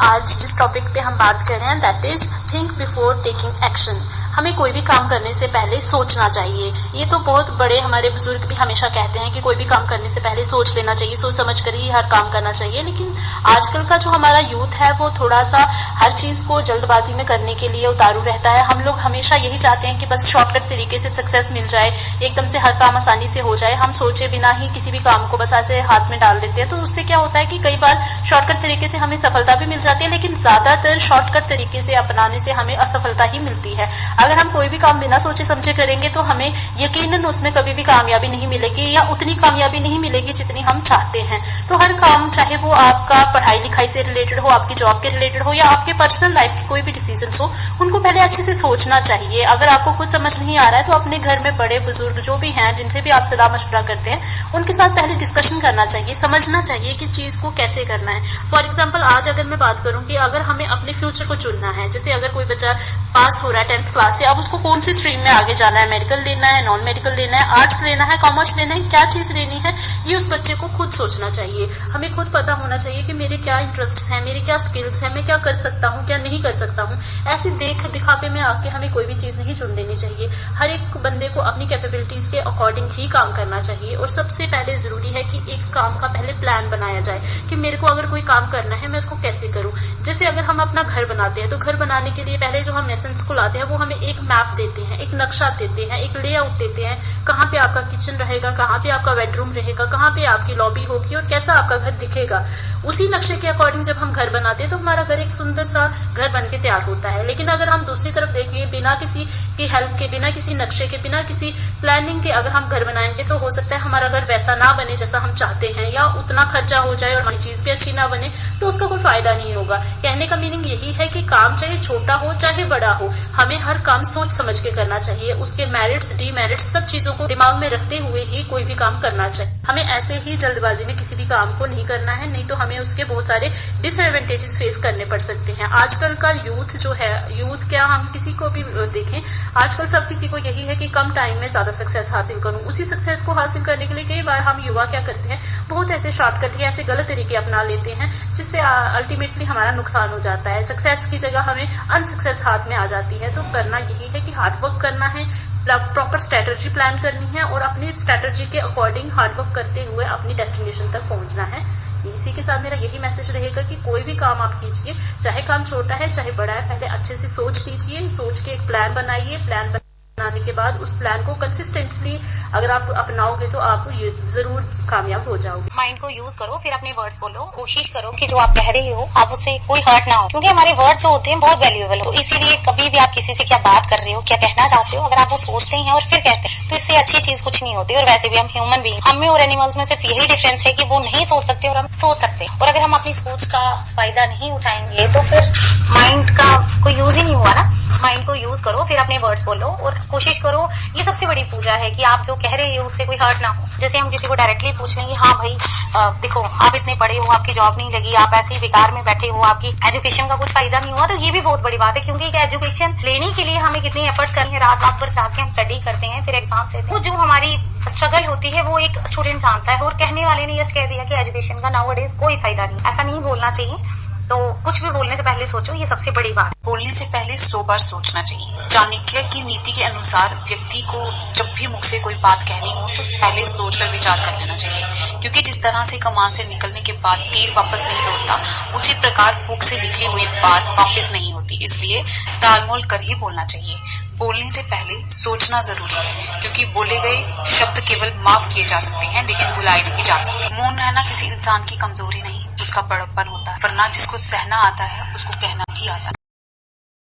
आज जिस टॉपिक पे हम बात कर रहे हैं that is think before taking action. हमें कोई भी काम करने से पहले सोचना चाहिए। ये तो बहुत बड़े हमारे बुजुर्ग भी हमेशा कहते हैं कि कोई भी काम करने से पहले सोच लेना चाहिए, सोच समझ कर ही हर काम करना चाहिए। लेकिन आजकल का जो हमारा यूथ है वो थोड़ा सा हर चीज को जल्दबाजी में करने के लिए उतारू रहता है। हम लोग हमेशा यही चाहते हैं कि बस शॉर्टकट तरीके से सक्सेस मिल जाए, एकदम से हर काम आसानी से हो जाए। हम सोचे बिना ही किसी भी काम को बस ऐसे हाथ में डाल देते हैं। तो उससे क्या होता है कि कई बार शॉर्टकट तरीके से हमें सफलता भी मिल जाती है, लेकिन ज्यादातर शॉर्टकट तरीके से अपनाने से हमें असफलता ही मिलती है। अगर हम कोई भी काम बिना सोचे समझे करेंगे तो हमें यकीनन उसमें कभी भी कामयाबी नहीं मिलेगी, या उतनी कामयाबी नहीं मिलेगी जितनी हम चाहते हैं। तो हर काम, चाहे वो आपका पढ़ाई लिखाई से रिलेटेड हो, आपकी जॉब के रिलेटेड हो, या आपके पर्सनल लाइफ की कोई भी डिसीजन हो, उनको पहले अच्छे से सोचना चाहिए। अगर आपको खुद समझ नहीं आ रहा है तो अपने घर में बड़े बुजुर्ग जो भी हैं, जिनसे भी आप सलाह मशवरा करते हैं, उनके साथ पहले डिस्कशन करना चाहिए, समझना चाहिए कि चीज को कैसे करना है। फॉर एग्जाम्पल आज अगर मैं बात करूं कि अगर हमें अपने फ्यूचर को चुनना है, जैसे अगर कोई बच्चा पास हो रहा है 10th क्लास से, अब उसको कौन सी स्ट्रीम में आगे जाना है, मेडिकल लेना है, नॉन मेडिकल लेना है, आर्ट्स लेना है, कॉमर्स लेना है, क्या चीज लेनी है, ये उस बच्चे को खुद सोचना चाहिए। हमें खुद पता होना चाहिए कि मेरे क्या इंटरेस्ट्स हैं, मेरी क्या स्किल्स हैं, मैं क्या कर सकता हूँ, क्या नहीं कर सकता हूँ। ऐसे देख दिखावे में आके हमें कोई भी चीज नहीं चुन लेनी चाहिए। हर एक बंदे को अपनी कैपेबिलिटीज के अकॉर्डिंग ही काम करना चाहिए। और सबसे पहले जरूरी है कि एक काम का पहले प्लान बनाया जाए कि मेरे को अगर कोई काम करना है मैं उसको कैसे करूं। जैसे अगर हम अपना घर बनाते हैं तो घर बनाने के लिए पहले जो हम मेसन्स को लाते हैं वो हमें एक मैप देते हैं, एक नक्शा देते हैं, एक लेआउट देते हैं, कहाँ पे आपका किचन रहेगा, कहाँ पे आपका बेडरूम रहेगा, कहाँ पे आपकी लॉबी होगी और कैसा आपका घर दिखेगा। उसी नक्शे के अकॉर्डिंग जब हम घर बनाते हैं तो हमारा घर एक सुंदर सा घर बन के तैयार होता है। लेकिन अगर हम दूसरी तरफ देखें, बिना किसी की हेल्प के, बिना किसी नक्शे के, बिना किसी प्लानिंग के अगर हम घर बनाएंगे तो हो सकता है हमारा घर वैसा ना बने जैसा हम चाहते हैं, या उतना खर्चा हो जाए और हमारी चीज भी अच्छी ना बने, तो उसका कोई फायदा नहीं होगा। कहने का मीनिंग यही है कि काम चाहे छोटा हो चाहे बड़ा हो, हमें हर काम सोच समझ के करना चाहिए। उसके मेरिट्स, डीमेरिट्स सब चीजों को दिमाग में रखते हुए ही कोई भी काम करना चाहिए। हमें ऐसे ही जल्दबाजी में किसी भी काम को नहीं करना है, नहीं तो हमें उसके बहुत सारे डिसएडवांटेजेस फेस करने पड़ सकते हैं। आजकल का यूथ जो है, यूथ क्या, हम किसी को भी देखें, आजकल सब किसी को यही है कि कम टाइम में ज्यादा सक्सेस हासिल करूं। उसी सक्सेस को हासिल करने के लिए कई बार हम युवा क्या करते हैं, बहुत ऐसे शॉर्टकट या ऐसे गलत तरीके अपना लेते हैं जिससे अल्टीमेटली हमारा नुकसान हो जाता है। सक्सेस की जगह हमें अनसक्सेस हाथ में आ जाती है। तो करना यही है कि हार्डवर्क करना है, प्रॉपर स्ट्रेटजी प्लान करनी है और अपनी स्ट्रेटजी के अकॉर्डिंग हार्डवर्क करते हुए अपनी डेस्टिनेशन तक पहुंचना है। इसी के साथ मेरा यही मैसेज रहेगा कि कोई भी काम आप कीजिए, चाहे काम छोटा है चाहे बड़ा है, पहले अच्छे से सोच लीजिए, सोच के एक प्लान बनाइए। प्लान बनाने के बाद उस प्लान को कंसिस्टेंटली अगर आप अपनाओगे तो आप जरूर कामयाब हो जाओगे। माइंड को यूज करो, फिर अपने वर्ड्स बोलो, कोशिश करो कि जो आप कह रहे हो आप उससे कोई हर्ट ना हो, क्योंकि हमारे वर्ड्स जो होते हैं बहुत वैल्यूएबल हो। इसीलिए कभी भी आप किसी से क्या बात कर रहे हो, क्या कहना चाहते हो, अगर आप वो सोचते हैं और फिर कहते हैं तो इससे अच्छी चीज कुछ नहीं होती। और वैसे भी हम ह्यूमन बीइंग, हम में और एनिमल्स में सिर्फ यही डिफरेंस है कि वो नहीं सोच सकते और हम सोच सकते हैं। और अगर हम अपनी सोच का फायदा नहीं उठाएंगे तो फिर माइंड का कोई यूज ही नहीं हुआ ना। माइंड को यूज करो, फिर अपने वर्ड्स बोलो और कोशिश करो। ये सबसे बड़ी पूजा है कि आप जो कह रहे हो उससे कोई हर्ट ना हो। जैसे हम किसी को डायरेक्टली पूछ लेंगे, हाँ भाई देखो आप इतने पढ़े हो, आपकी जॉब नहीं लगी, आप ऐसे ही बेकार में बैठे हो, आपकी एजुकेशन का कुछ फायदा नहीं हुआ, तो ये भी बहुत बड़ी बात है। क्योंकि एक एजुकेशन लेने के लिए हमें कितनी एफर्ट्स करनी है, रात रात भर जाके हम स्टडी करते हैं, फिर एग्जाम देते हैं। वो जो हमारी स्ट्रगल होती है वो एक स्टूडेंट जानता है। और कहने वाले ने यह कह दिया कि एजुकेशन का नाउअडेज कोई फायदा नहीं, ऐसा नहीं बोलना चाहिए। तो कुछ भी बोलने से पहले सोचो, ये सबसे बड़ी बात। बोलने से पहले 100 बार सोचना चाहिए। चाणक्य की नीति के अनुसार व्यक्ति को जब भी मुख से कोई बात कहनी हो तो पहले सोचकर विचार कर लेना चाहिए, क्योंकि जिस तरह से कमान से निकलने के बाद तीर वापस नहीं लौटता, उसी प्रकार मुख से निकली हुई बात वापस नहीं होती। इसलिए तालमोल कर ही बोलना चाहिए। बोलने से पहले सोचना जरूरी है, क्योंकि बोले गए शब्द केवल माफ किए जा सकते हैं लेकिन भुलाए नहीं जा सकते। मौन रहना किसी इंसान की कमजोरी नहीं, उसका बड़प्पन होता है। वरना जिसको सहना आता है उसको कहना भी आता है।